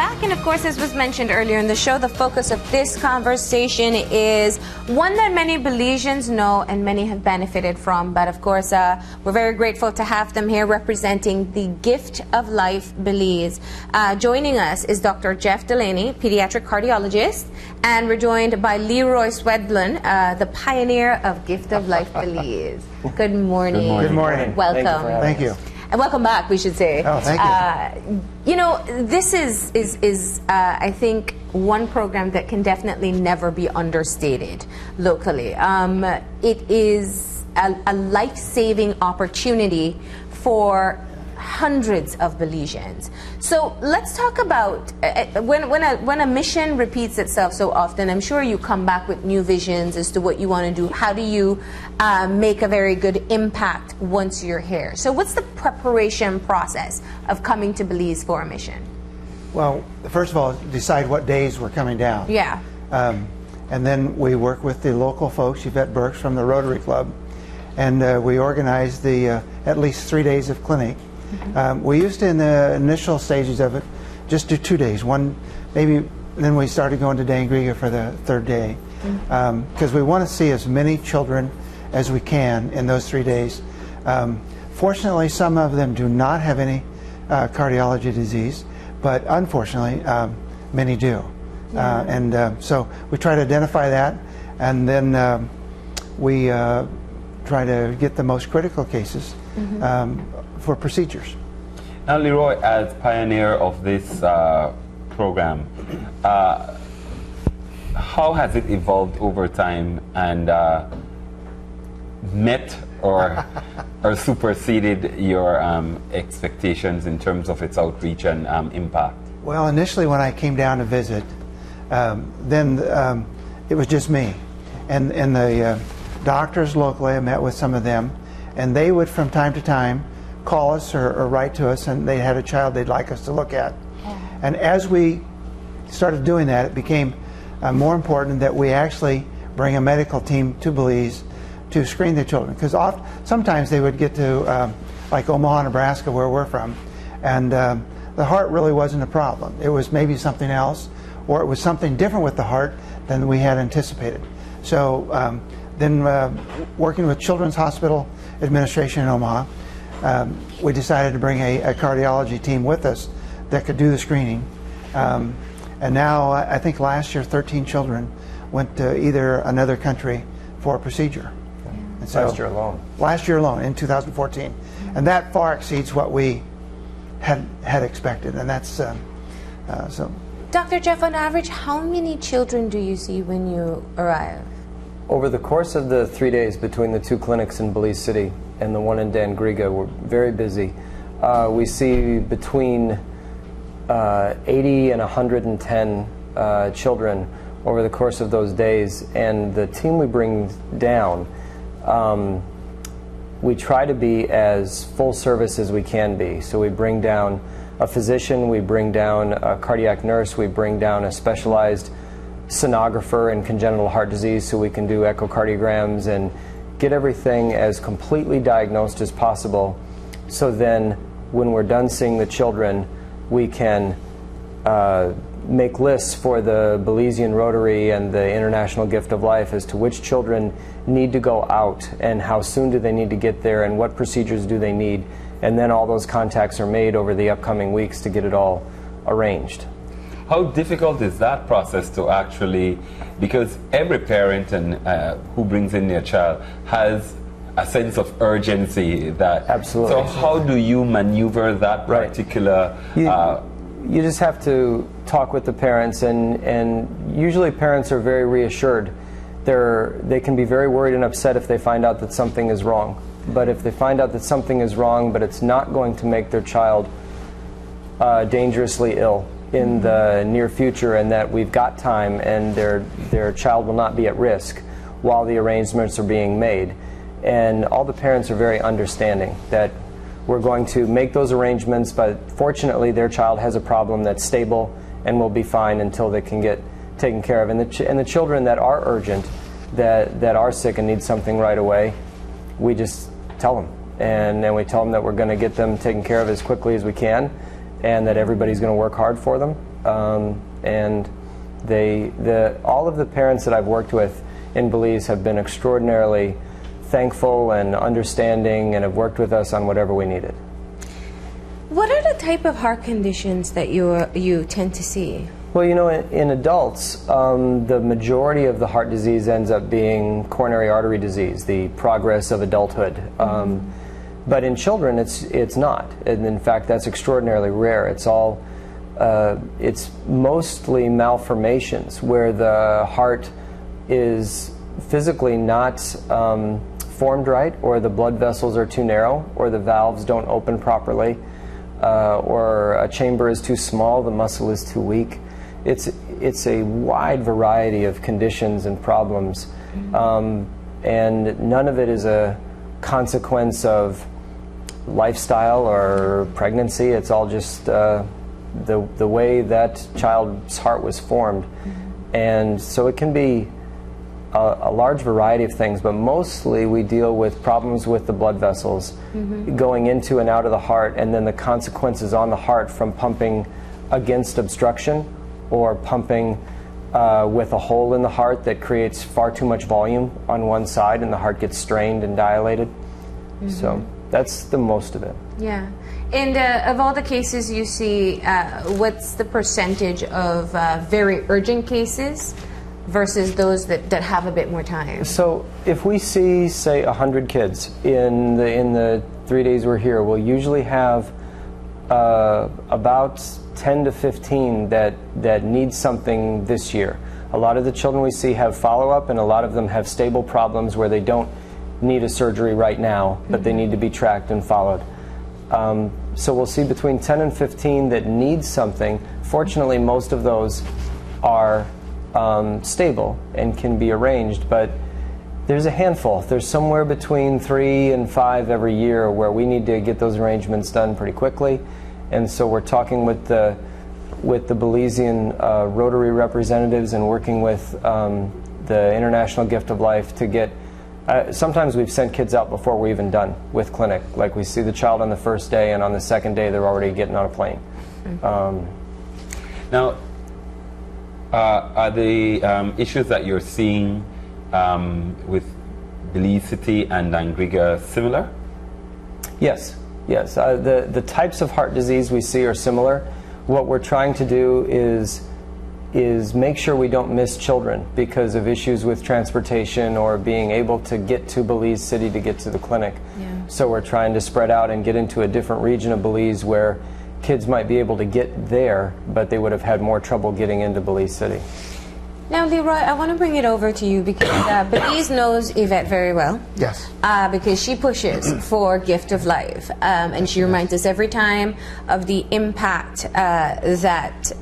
back, and of course, as was mentioned earlier in the show, the focus of this conversation is one that many Belizeans know and many have benefited from. But of course, we're very grateful to have them here representing the Gift of Life Belize. Joining us is Dr. Jeff Delaney, pediatric cardiologist, and we're joined by Leroy Swedlund, the pioneer of Gift of Life Belize. Good morning. Good morning. Welcome. Thank you. And welcome back, we should say. Oh, thank you. You know, this is I think, one program that can definitely never be understated locally. It is a life-saving opportunity for hundreds of Belizeans. So let's talk about when a mission repeats itself so often, I'm sure you come back with new visions as to what you want to do. How do you make a very good impact once you're here? So what's the preparation process of coming to Belize for a mission? Well, first of all, decide what days we're coming down. Yeah. And then we work with the local folks, Yvette Burks from the Rotary Club, and we organize the at least 3 days of clinic. We used to, in the initial stages of it, just do 2 days. One, maybe, then we started going to Dangriga for the third day, because we want to see as many children as we can in those 3 days. Fortunately, some of them do not have any cardiology disease, but unfortunately, many do. So we try to identify that, and then we try to get the most critical cases for procedures. Now, Leroy, as pioneer of this program, how has it evolved over time and met or superseded your expectations in terms of its outreach and impact? Well, initially when I came down to visit, then it was just me. And the doctors locally, I met with some of them, and they would from time to time call us or write to us, and they had a child they'd like us to look at. And as we started doing that, it became more important that we actually bring a medical team to Belize to screen the children, because sometimes they would get to like Omaha, Nebraska, where we're from, and the heart really wasn't a problem. It was maybe something else, or it was something different with the heart than we had anticipated. So then working with Children's Hospital Administration in Omaha, we decided to bring a cardiology team with us that could do the screening. And now, I think last year, 13 children went to either another country for a procedure. And so, last year alone? Last year alone, in 2014. And that far exceeds what we had expected, and that's so. Dr. Jeff, on average, how many children do you see when you arrive? Over the course of the 3 days between the two clinics in Belize City and the one in Dangriga, we're very busy. We see between 80 and 110 children over the course of those days, and the team we bring down, we try to be as full service as we can be. So we bring down a physician, we bring down a cardiac nurse, we bring down a specialized sonographer in congenital heart disease so we can do echocardiograms and get everything as completely diagnosed as possible, so then when we're done seeing the children, we can make lists for the Belizean Rotary and the International Gift of Life as to which children need to go out and how soon do they need to get there and what procedures do they need, and then all those contacts are made over the upcoming weeks to get it all arranged. How difficult is that process to actually, because every parent who brings in their child has a sense of urgency that... Absolutely. So how do you maneuver that particular... You just have to talk with the parents, and usually parents are very reassured. They can be very worried and upset if they find out that something is wrong. But if they find out that something is wrong, but it's not going to make their child dangerously ill in the near future, and that we've got time and their child will not be at risk while the arrangements are being made. And all the parents are very understanding that we're going to make those arrangements, but fortunately their child has a problem that's stable and will be fine until they can get taken care of. And the children that are urgent, that are sick and need something right away, we just tell them. And then we tell them that we're going to get them taken care of as quickly as we can, and that everybody's going to work hard for them. and all of the parents that I've worked with in Belize have been extraordinarily thankful and understanding, and have worked with us on whatever we needed. What are the type of heart conditions that you tend to see? Well, you know, in adults, the majority of the heart disease ends up being coronary artery disease, the progress of adulthood. But in children, it's not, and in fact, that's extraordinarily rare. It's mostly malformations where the heart is physically not formed right, or the blood vessels are too narrow, or the valves don't open properly, or a chamber is too small, the muscle is too weak. It's a wide variety of conditions and problems, and none of it is a consequence of lifestyle or pregnancy. It's all just the way that child's heart was formed. And so it can be a large variety of things, but mostly we deal with problems with the blood vessels going into and out of the heart, and then the consequences on the heart from pumping against obstruction, or pumping with a hole in the heart that creates far too much volume on one side, and the heart gets strained and dilated. So that's the most of it. Yeah. And of all the cases you see, what's the percentage of very urgent cases versus those that have a bit more time? So if we see, say, 100 kids in the 3 days we're here, we'll usually have about 10 to 15 that need something this year. A lot of the children we see have follow-up, and a lot of them have stable problems where they don't need a surgery right now, but they need to be tracked and followed. So we'll see between 10 and 15 that need something. Fortunately, most of those are stable and can be arranged, but there's a handful. There's somewhere between 3 and 5 every year where we need to get those arrangements done pretty quickly. And so we're talking with the Belizean Rotary representatives, and working with the International Gift of Life to get. Sometimes we've sent kids out before we're even done with clinic. Like, we see the child on the first day, and on the second day they're already getting on a plane. Now, are the issues that you're seeing with Belize City and Dangriga similar? Yes. Yes, the types of heart disease we see are similar. What we're trying to do is make sure we don't miss children because of issues with transportation or being able to get to Belize City to get to the clinic. Yeah. So we're trying to spread out and get into a different region of Belize where kids might be able to get there, but they would have had more trouble getting into Belize City. Now, Leroy, I want to bring it over to you because Belize knows Yvette very well. Yes. Because she pushes for Gift of Life, and she reminds us every time of the impact that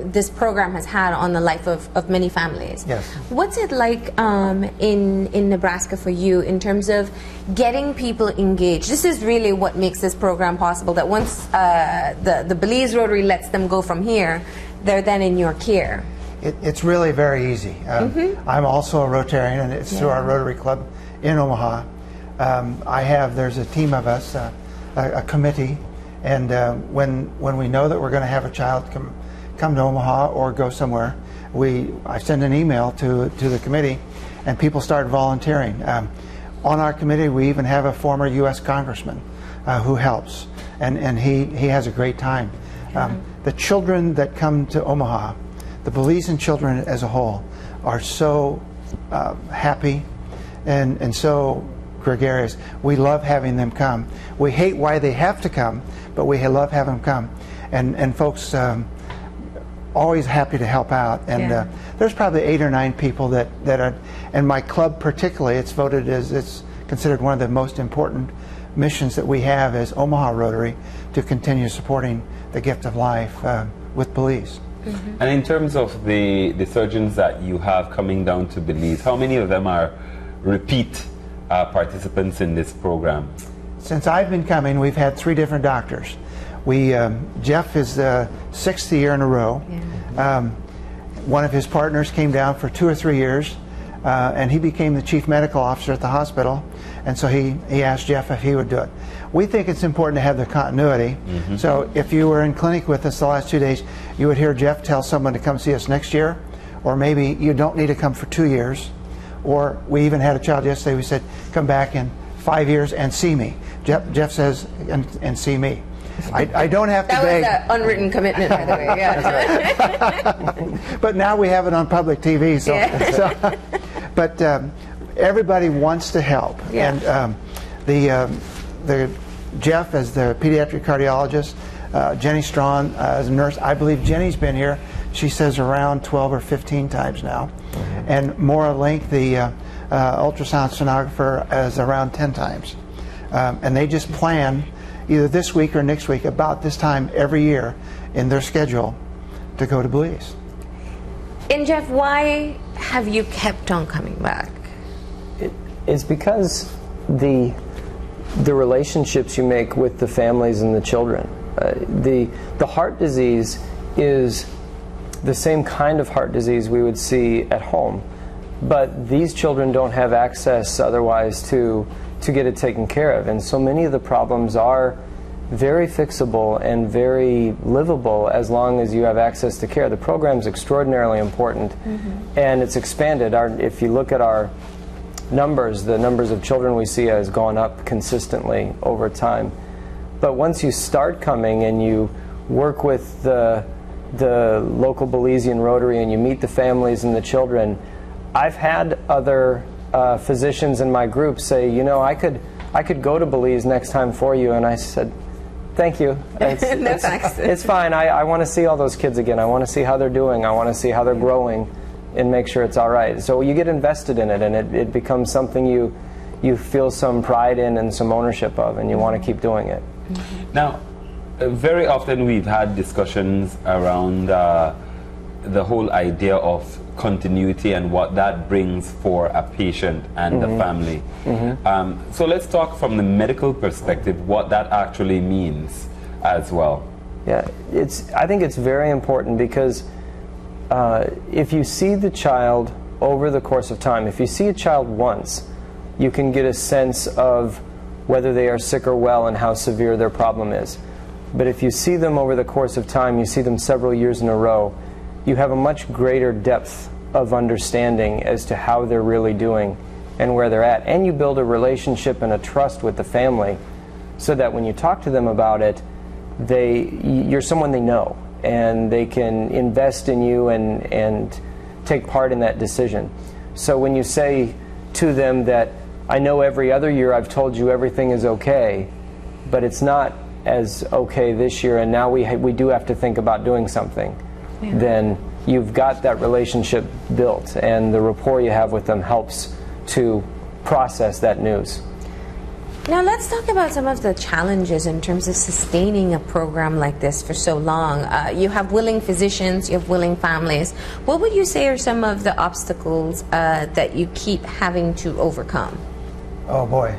this program has had on the life of many families. Yes. What's it like in Nebraska for you in terms of getting people engaged? This is really what makes this program possible, that once the Belize Rotary lets them go from here, they're then in your care. It's really very easy. I'm also a Rotarian, and it's through our Rotary Club in Omaha. There's a team of us, a committee, and when we know that we're going to have a child come to Omaha or go somewhere, I send an email to the committee, and people start volunteering. On our committee, we even have a former U.S. congressman who helps, and he has a great time. The children that come to Omaha, the Belizean children as a whole, are so happy and so gregarious. We love having them come. We hate why they have to come, but we love having them come. And folks always happy to help out. And there's probably 8 or 9 people that are, and my club particularly, it's considered one of the most important missions that we have as Omaha Rotary, to continue supporting the Gift of Life with Belize. And in terms of the surgeons that you have coming down to Belize, how many of them are repeat participants in this program? Since I've been coming, we've had 3 different doctors. Jeff is the 6th year in a row. One of his partners came down for 2 or 3 years, and he became the chief medical officer at the hospital, and so he asked Jeff if he would do it. we think it's important to have the continuity. So if you were in clinic with us the last 2 days, you would hear Jeff tell someone to come see us next year, or maybe you don't need to come for 2 years. Or we even had a child yesterday, we said, come back in 5 years and see me. Jeff says, and see me. I don't have to beg. That was an unwritten commitment, by the way. Yeah. But now we have it on public TV. So, Yeah. But everybody wants to help. Yeah. And the Jeff as the pediatric cardiologist, Jenny Strawn as a nurse. I believe Jenny's been here, she says, around 12 or 15 times now. And Maura Link, the ultrasound sonographer, is around 10 times. And they just plan either this week or next week about this time every year in their schedule to go to Belize. And Jeff, why have you kept on coming back? It's because the relationships you make with the families and the children. The heart disease is the same kind of heart disease we would see at home, but these children don't have access otherwise to get it taken care of, and so many of the problems are very fixable and very livable as long as you have access to care. The program's extraordinarily important, and it's expanded. If you look at our numbers, the numbers of children we see has gone up consistently over time. But once you start coming and you work with the local Belizean Rotary and you meet the families and the children, I've had other physicians in my group say, you know, I could go to Belize next time for you, and I said, thank you. It's fine. I want to see all those kids again. I want to see how they're doing. I want to see how they're growing and make sure it's all right. So you get invested in it, and it becomes something you feel some pride in and some ownership of, and you want to keep doing it. Now, very often we've had discussions around the whole idea of continuity and what that brings for a patient and the family. So let's talk from the medical perspective what that actually means as well. Yeah, I think it's very important because if you see the child over the course of time, if you see a child once, you can get a sense of whether they are sick or well and how severe their problem is. But if you see them over the course of time, you see them several years in a row, you have a much greater depth of understanding as to how they're really doing and where they're at. And you build a relationship and a trust with the family so that when you talk to them about it, you're someone they know, and they can invest in you and take part in that decision. So when you say to them that, I know every other year I've told you everything is okay, but it's not as okay this year, and now we do have to think about doing something, then you've got that relationship built, and the rapport you have with them helps to process that news. Now let's talk about some of the challenges in terms of sustaining a program like this for so long. You have willing physicians, you have willing families. What would you say are some of the obstacles that you keep having to overcome? Oh boy,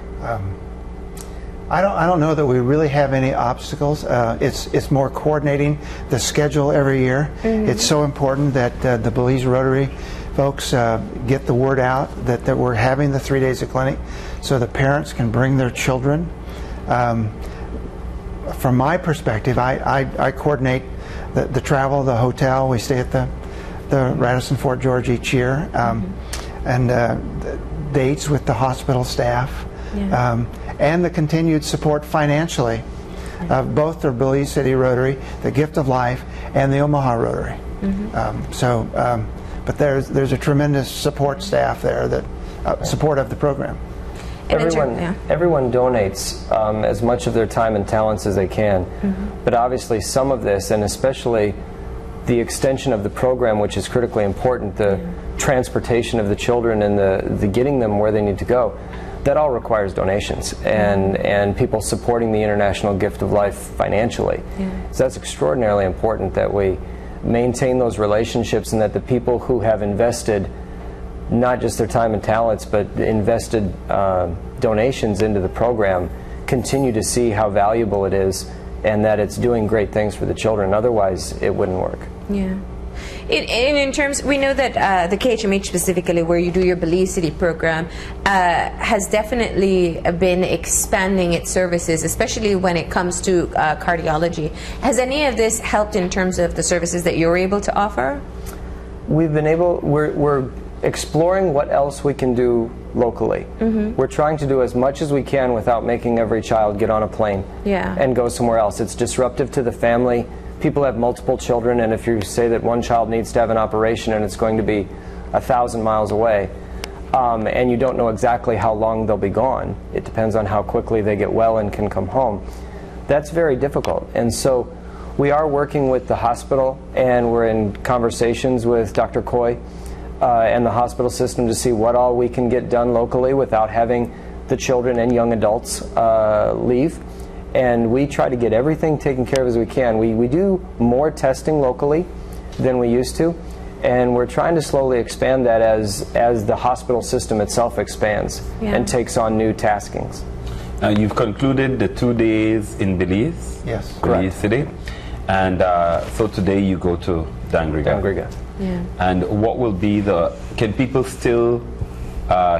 I don't know that we really have any obstacles. It's more coordinating the schedule every year. It's so important that the Belize Rotary folks get the word out that we're having the 3 days of clinic so the parents can bring their children. From my perspective, I coordinate the travel, the hotel. We stay at the Radisson Fort George each year, and the dates with the hospital staff, and the continued support financially of both the Belize City Rotary, the Gift of Life, and the Omaha Rotary. But there's a tremendous support staff there that support of the program. Everyone donates as much of their time and talents as they can, but obviously some of this, and especially the extension of the program, which is critically important, the transportation of the children and the getting them where they need to go, that all requires donations and people supporting the International Gift of Life financially. So that's extraordinarily important that we maintain those relationships, and that the people who have invested not just their time and talents but invested donations into the program continue to see how valuable it is and that it's doing great things for the children. Otherwise it wouldn't work. In terms, we know that the KHMH specifically, where you do your Belize City program, has definitely been expanding its services, especially when it comes to cardiology. Has any of this helped in terms of the services that you're able to offer? We've been able, we're exploring what else we can do locally. We're trying to do as much as we can without making every child get on a plane and go somewhere else. It's disruptive to the family. People have multiple children, and if you say that one child needs to have an operation and it's going to be 1,000 miles away, and you don't know exactly how long they'll be gone, it depends on how quickly they get well and can come home, that's very difficult. And so we are working with the hospital, and we're in conversations with Dr. Coy and the hospital system to see what all we can get done locally without having the children and young adults leave. And we try to get everything taken care of as we can. We do more testing locally than we used to, and we're trying to slowly expand that as the hospital system itself expands and takes on new taskings. You've concluded the 2 days in Belize? Yes. Belize City. And so today you go to Dangriga. Dangriga. Yeah. And what will be the, can people still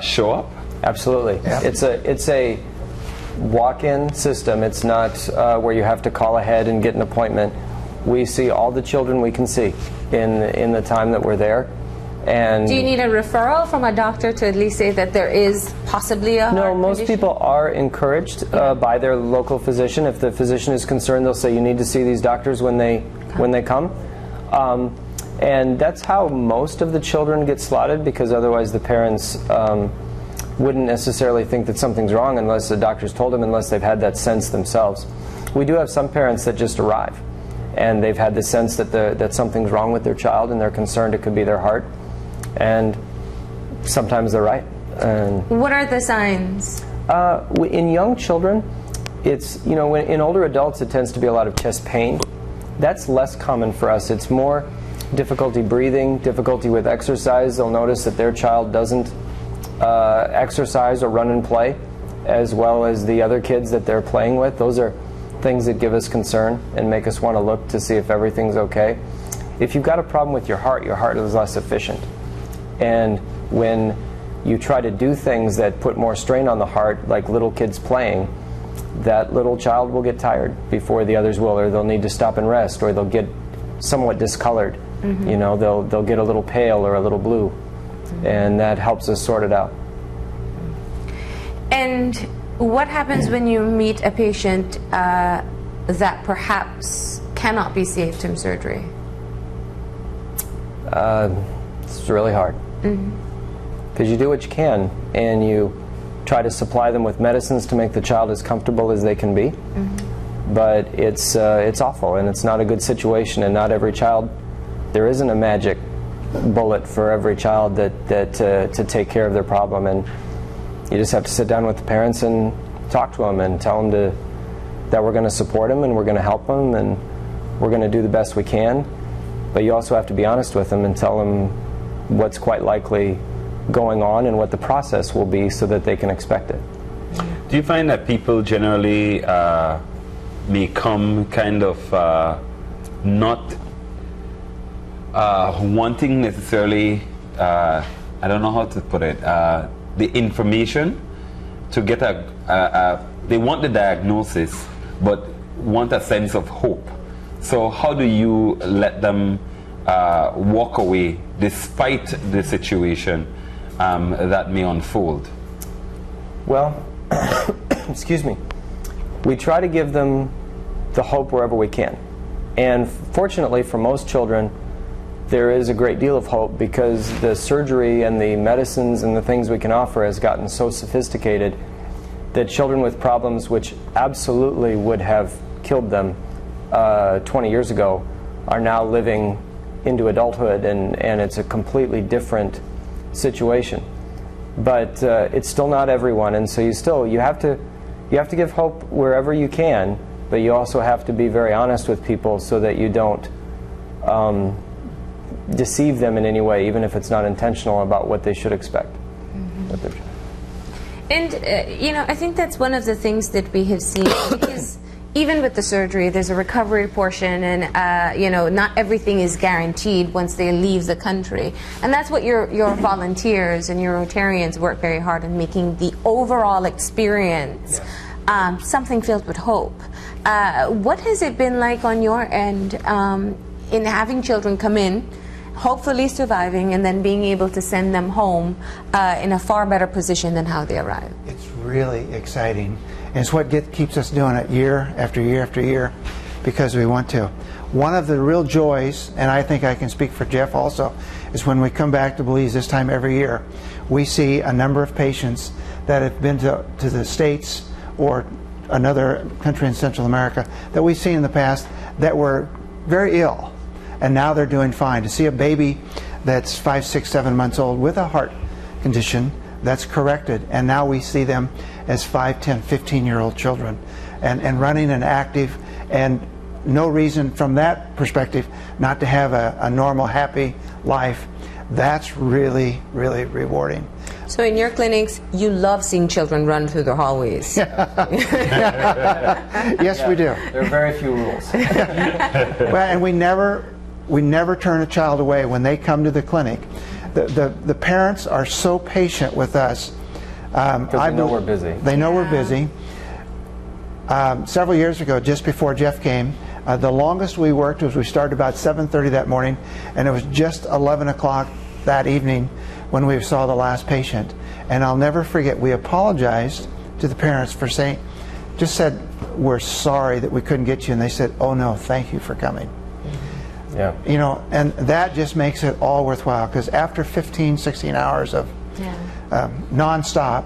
show up? Absolutely. Yeah. It's a walk-in system. It's not where you have to call ahead and get an appointment. We see all the children we can see in the time that we're there. And do you need a referral from a doctor to at least say that there is possibly a No, heart most condition? people are encouraged by their local physician. If the physician is concerned, they'll say you need to see these doctors when they come. And that's how most of the children get slotted, because otherwise the parents wouldn't necessarily think that something's wrong unless the doctors told them, unless they've had that sense themselves. We do have some parents that just arrive, and they've had the sense that that something's wrong with their child, and they're concerned it could be their heart. And sometimes they're right. And what are the signs? in young children, it's, you know, in older adults it tends to be a lot of chest pain. That's less common for us. It's more difficulty breathing, difficulty with exercise. They'll notice that their child doesn't exercise or run and play as well as the other kids that they're playing with. Those are things that give us concern and make us want to look to see if everything's okay. If you've got a problem with your heart is less efficient. And when you try to do things that put more strain on the heart, like little kids playing, that little child will get tired before the others will, or they'll need to stop and rest, or they'll get somewhat discolored. You know, they'll get a little pale or a little blue, and that helps us sort it out. And what happens when you meet a patient that perhaps cannot be saved from surgery? It's really hard. Because you do what you can, and you try to supply them with medicines to make the child as comfortable as they can be. But it's awful, and it's not a good situation, and not every child, there isn't a magic bullet for every child to take care of their problem. And you just have to sit down with the parents and talk to them and tell them that we're going to support them and we're going to help them and we're going to do the best we can. But you also have to be honest with them and tell them what's quite likely going on and what the process will be so that they can expect it. Do you find that people generally may come kind of not wanting necessarily, I don't know how to put it, the information to get they want the diagnosis but want a sense of hope. So how do you let them walk away despite the situation that may unfold? Well, excuse me, we try to give them the hope wherever we can. And fortunately for most children, there is a great deal of hope, because the surgery and the medicines and the things we can offer has gotten so sophisticated that children with problems which absolutely would have killed them 20 years ago are now living into adulthood, and it's a completely different situation. But it's still not everyone, and so you have to give hope wherever you can, but you also have to be very honest with people so that you don't deceive them in any way, even if it's not intentional, about what they should expect. With their child. And, you know, I think that's one of the things that we have seen, because even with the surgery, there's a recovery portion, and you know, not everything is guaranteed once they leave the country. And that's what your volunteers and your Rotarians work very hard on, making the overall experience something filled with hope. What has it been like on your end in having children come in, hopefully surviving, and then being able to send them home in a far better position than how they arrived? It's really exciting. And it's what keeps us doing it year after year after year, because we want to. One of the real joys, and I think I can speak for Jeff also, is when we come back to Belize this time every year, we see a number of patients that have been to the States or another country in Central America that we've seen in the past that were very ill, and now they're doing fine. To see a baby that's 5, 6, 7 months old with a heart condition that's corrected, and now we see them as 5, 10, 15-year-old children and running and active, and no reason from that perspective not to have a normal, happy life. That's really, really rewarding. So in your clinics, you love seeing children run through the hallways. Yes, we do. There are very few rules. Well, and we never turn a child away when they come to the clinic. The parents are so patient with us. Because they know we're busy. They know we're busy. Several years ago, just before Jeff came, the longest we worked was we started about 7:30 that morning, and it was just 11 o'clock that evening when we saw the last patient. And I'll never forget, we apologized to the parents for just said, we're sorry that we couldn't get you. And they said, oh no, thank you for coming. Yeah. You know, and that just makes it all worthwhile, because after 15, 16 hours of non-stop,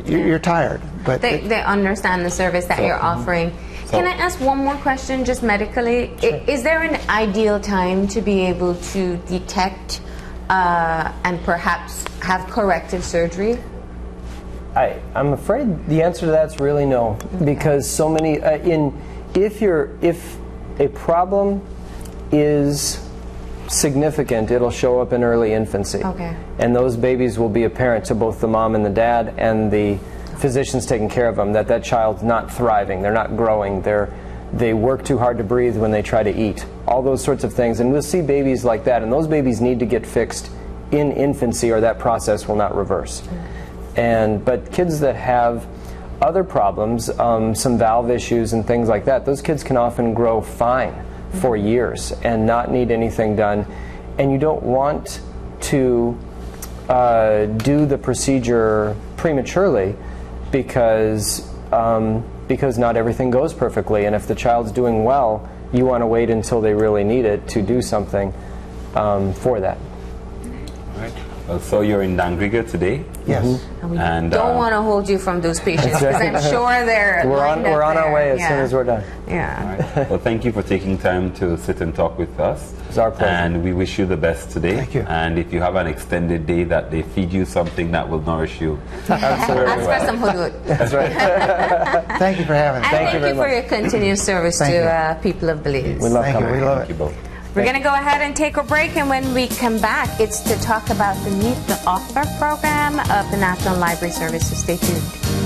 you're tired. But they understand the service that you're offering. Can I ask one more question, just medically? Sure. Is there an ideal time to be able to detect and perhaps have corrective surgery? I'm afraid the answer to that's really no, because so many if a problem is significant, it'll show up in early infancy. Okay. And those babies will be apparent to both the mom and the dad and the physicians taking care of them that child's not thriving, they're not growing, they work too hard to breathe when they try to eat, all those sorts of things. And we'll see babies like that, and those babies need to get fixed in infancy, or that process will not reverse. But kids that have other problems, some valve issues and things like that, those kids can often grow fine for years and not need anything done. And you don't want to do the procedure prematurely, because not everything goes perfectly, and if the child's doing well, you want to wait until they really need it to do something for that. All right. Well, so you're in Dangriga today? yes. And don't want to hold you from those patients, because I'm sure they're We're on our way as Yeah. soon as we're done. Yeah. All right. Well, thank you for taking time to sit and talk with us. It's our pleasure. And we wish you the best today. Thank you. And if you have an extended day, that they feed you something that will nourish you. Absolutely. Ask for some hudud. That's right. Thank you for having me. And thank you you very for much. your continued service Thank to people of Belize. We love Thank you. coming. We love Thank it. you both. We're going to go ahead and take a break, and when we come back, it's to talk about the Meet the Author program of the National Library Service, so stay tuned.